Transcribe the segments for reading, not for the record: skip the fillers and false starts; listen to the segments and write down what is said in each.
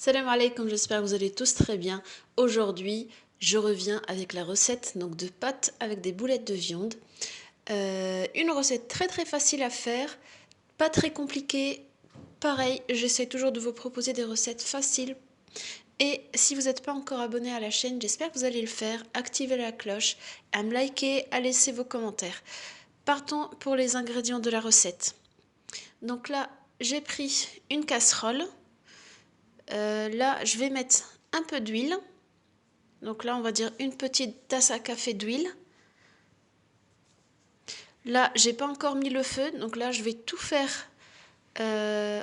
Salam alaikum, j'espère que vous allez tous très bien. Aujourd'hui, je reviens avec la recette de pâtes avec des boulettes de viande. Une recette très facile à faire, pas très compliquée. Pareil, j'essaie toujours de vous proposer des recettes faciles. Et si vous n'êtes pas encore abonné à la chaîne, j'espère que vous allez le faire. Activez la cloche, à me liker, à laisser vos commentaires. Partons pour les ingrédients de la recette. Donc là, j'ai pris une casserole. Là, je vais mettre un peu d'huile. Donc là, on va dire une petite tasse à café d'huile. Là, j'ai pas encore mis le feu, donc là, je vais tout faire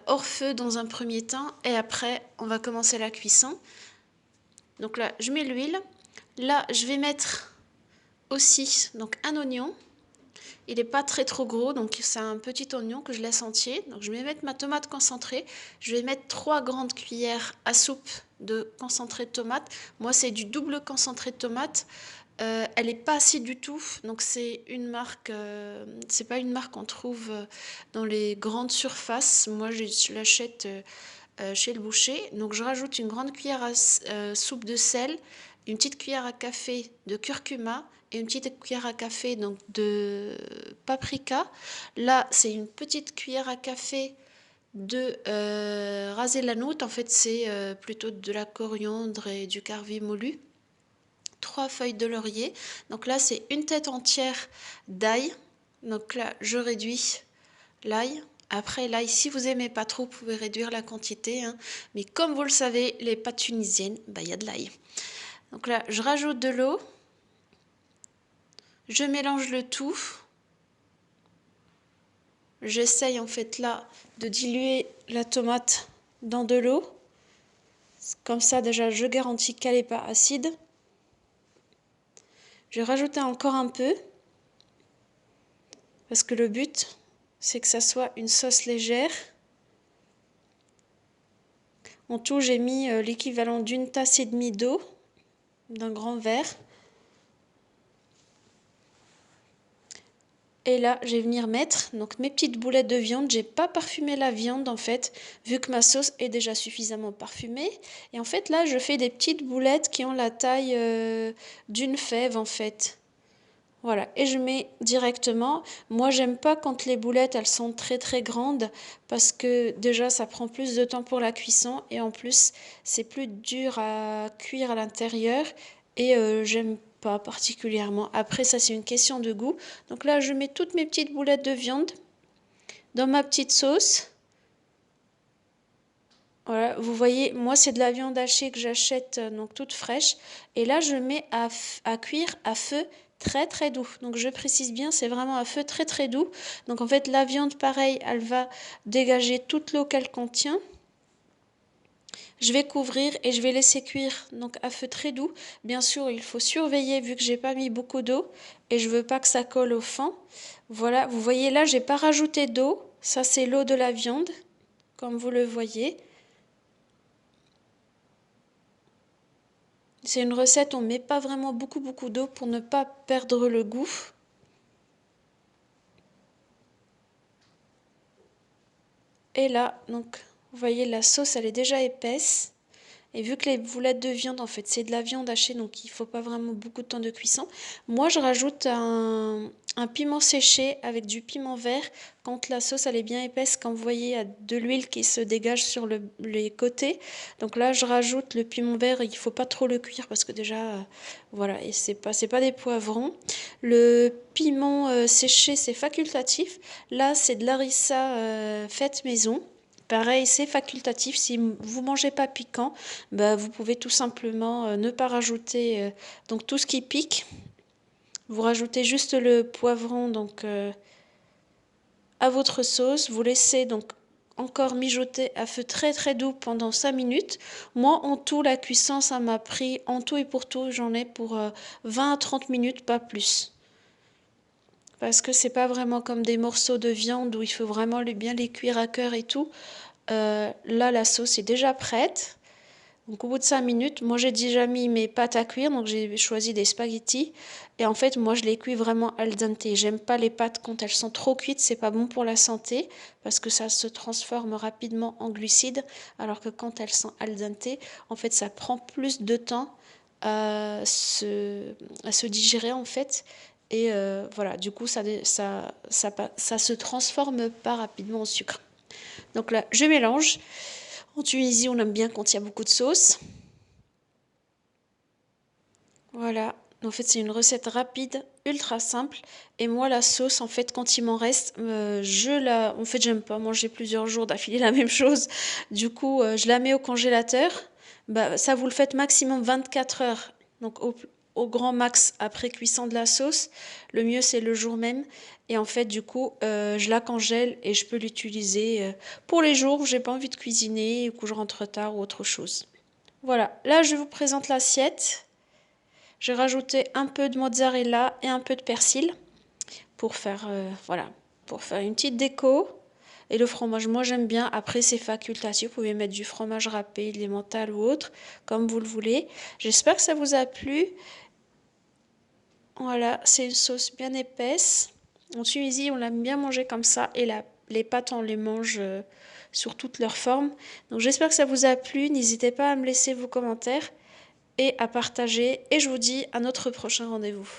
hors feu dans un premier temps et après, on va commencer la cuisson. Donc là, je mets l'huile. Là, je vais mettre aussi un oignon. Il n'est pas trop gros, donc c'est un petit oignon que je laisse entier. Donc je vais mettre ma tomate concentrée. Je vais mettre 3 grandes cuillères à soupe de concentré de tomate. Moi, c'est du double concentré de tomate. Elle n'est pas acide du tout, donc c'est une marque, c'est pas une marque qu'on trouve dans les grandes surfaces. Moi, je l'achète chez le boucher. Donc je rajoute une grande cuillère à soupe de sel, une petite cuillère à café de curcuma et une petite cuillère à café de paprika. Là, c'est une petite cuillère à café de raser la note. En fait, c'est plutôt de la coriandre et du carvi moulu. 3 feuilles de laurier. Donc là, c'est une tête entière d'ail. Donc là, je réduis l'ail. Après, l'ail, si vous aimez pas trop, vous pouvez réduire la quantité. Mais comme vous le savez, les pâtes tunisiennes, il y a de l'ail. Donc là, je rajoute de l'eau. Je mélange le tout. J'essaye en fait là de diluer la tomate dans de l'eau. Comme ça, déjà, je garantis qu'elle n'est pas acide. Je vais rajouter encore un peu. Parce que le but, c'est que ça soit une sauce légère. En tout, j'ai mis l'équivalent d'une tasse et demie d'eau, d'un grand verre. Et là, je vais venir mettre mes petites boulettes de viande. J'ai pas parfumé la viande en fait, vu que ma sauce est déjà suffisamment parfumée. Et en fait, là, je fais des petites boulettes qui ont la taille d'une fève en fait. Voilà, et je mets directement. Moi, j'aime pas quand les boulettes, elles sont très grandes parce que déjà, ça prend plus de temps pour la cuisson et en plus, c'est plus dur à cuire à l'intérieur et j'aime pas particulièrement. Après, ça, c'est une question de goût. Donc là, je mets toutes mes petites boulettes de viande dans ma petite sauce. Voilà, vous voyez, moi, c'est de la viande hachée que j'achète, donc toute fraîche. Et là, je mets à cuire à feu très doux. Donc je précise bien, c'est vraiment à feu très doux. Donc en fait, la viande, pareil, elle va dégager toute l'eau qu'elle contient. Je vais couvrir et je vais laisser cuire à feu très doux. Bien sûr, il faut surveiller vu que j'ai pas mis beaucoup d'eau et je veux pas que ça colle au fond. Voilà, vous voyez là, j'ai pas rajouté d'eau. Ça, c'est l'eau de la viande, comme vous le voyez. C'est une recette, on ne met pas vraiment beaucoup d'eau pour ne pas perdre le goût. Et là, vous voyez, la sauce, elle est déjà épaisse. Et vu que les boulettes de viande, en fait, c'est de la viande hachée, donc il ne faut pas vraiment beaucoup de temps de cuisson. Moi, je rajoute un piment séché avec du piment vert. Quand la sauce, elle est bien épaisse, quand vous voyez, il y a de l'huile qui se dégage sur les côtés. Donc là, je rajoute le piment vert. Il ne faut pas trop le cuire parce que déjà, voilà, et c'est pas des poivrons. Le piment séché, c'est facultatif. Là, c'est de l'harissa faite maison. Pareil, c'est facultatif. Si vous mangez pas piquant, vous pouvez tout simplement ne pas rajouter tout ce qui pique. Vous rajoutez juste le poivron à votre sauce. Vous laissez encore mijoter à feu très doux pendant 5 minutes. Moi, en tout, la cuisson, ça m'a pris, en tout et pour tout, j'en ai pour 20 à 30 minutes, pas plus. Parce que c'est pas vraiment comme des morceaux de viande où il faut vraiment bien les cuire à cœur et tout. Là, la sauce est déjà prête. Donc au bout de 5 minutes, moi j'ai déjà mis mes pâtes à cuire, donc j'ai choisi des spaghettis. Et en fait, moi je les cuis vraiment al dente. J'aime pas les pâtes quand elles sont trop cuites, c'est pas bon pour la santé parce que ça se transforme rapidement en glucides, alors que quand elles sont al dente, en fait ça prend plus de temps à se digérer en fait. Et voilà, du coup ça se transforme pas rapidement en sucre. Donc là, je mélange. En Tunisie, on aime bien quand il y a beaucoup de sauce. Voilà. En fait, c'est une recette rapide, ultra simple. Et moi, la sauce, en fait, quand il m'en reste, En fait, j'aime pas manger plusieurs jours d'affilée la même chose. Du coup, je la mets au congélateur. Bah, ça, vous le faites maximum 24 heures. Donc, au grand max après cuisson de la sauce. Le mieux, c'est le jour même. Et en fait, du coup, je la congèle et je peux l'utiliser pour les jours où j'ai pas envie de cuisiner, ou que je rentre tard ou autre chose. Voilà. Là, je vous présente l'assiette. J'ai rajouté un peu de mozzarella et un peu de persil pour faire, voilà, pour faire une petite déco. Et le fromage, moi j'aime bien. Après, c'est facultatif. Vous pouvez mettre du fromage râpé, de l'emmental ou autre, comme vous le voulez. J'espère que ça vous a plu. Voilà, c'est une sauce bien épaisse. En Tunisie, on l'aime bien manger comme ça. Et les pâtes, on les mange sur toutes leurs formes. Donc j'espère que ça vous a plu. N'hésitez pas à me laisser vos commentaires et à partager. Et je vous dis à notre prochain rendez-vous.